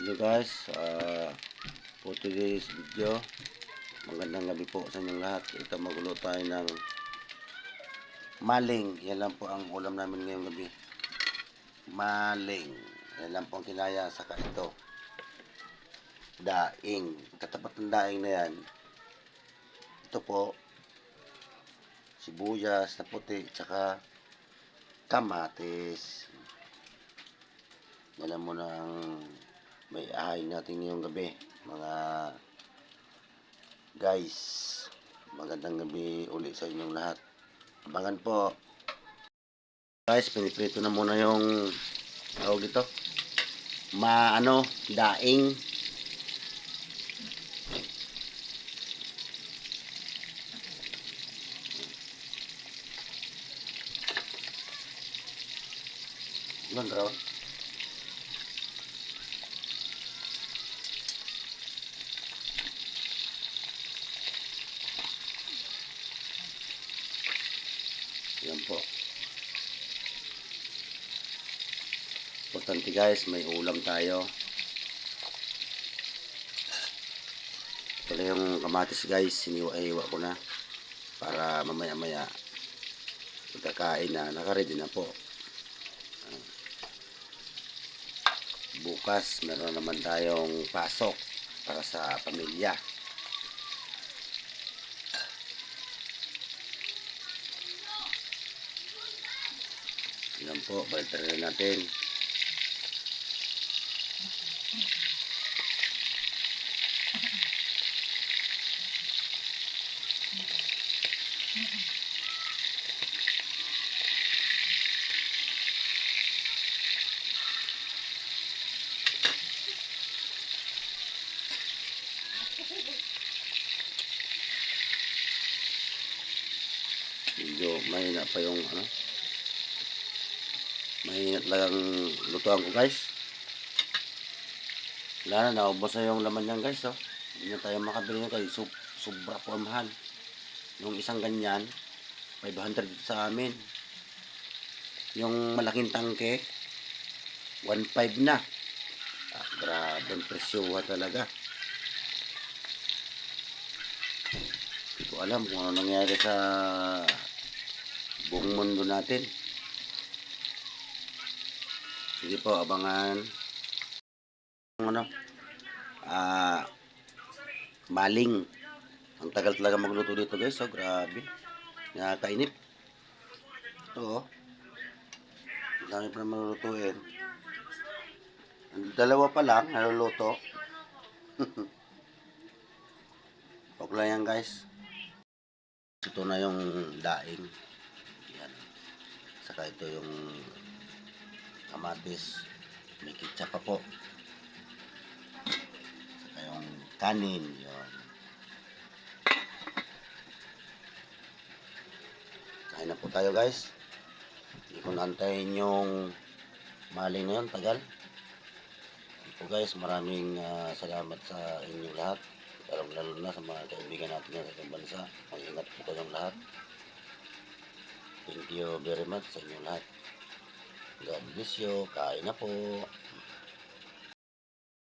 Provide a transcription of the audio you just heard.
Hello guys, for today's video, magandang gabi po sa inyong lahat. Ito magulo tayo ng maling. Yan lang po ang ulam namin ngayong gabi. Maling. Yan lang po ang kinaya. Saka ito, daing. Katapat ng daing na yan, ito po, sibuyas na puti, tsaka kamatis. Yan mo ng may ahay natin ngayong gabi, mga guys. Magandang gabi uli sa inyong lahat. Abangan po. Guys, piniprito na muna yung tawag dito, daing. Ilan raw? Yan po. Importante guys, may ulam tayo. Ito na yung kamatis guys, hiniwa-hiwa ko na para mamaya-maya pagkakain na, nakaready na po. Bukas meron naman tayong pasok para sa pamilya. Yan po, balitan na natin. Medyo mahina pa yung mahina talagang lutuan ko guys. Wala na, naubos na yung laman niyan guys. Hindi na tayo makabili nyo guys. Sobra po ang mahal. Yung isang ganyan 500 sa amin. Yung malaking tangke 1.5 na. Grabe ang presyoha talaga. Hindi ko alam kung ano nangyari sa buong mundo natin. Sige po, abangan. Maling. Ang tagal talaga magluto dito guys. Grabe. Nakakainip. Ito ang dami pa naman lulutuin. Dalawa pa lang naluluto. Okay lang yan guys. Ito na yung daing. Yan. Saka ito yung kamatis. May ketchup pa po. Saka yung kanin. Yan. Kain na po tayo guys. Hindi ko naantayin yung maling na yun. Tagal. So guys, maraming salamat sa inyong lahat. Lalo na sa mga kaibigan natin sa ibang bansa. Mag-ingat po kayong lahat. Thank you very much sa inyong lahat. God bless you. Kain na po.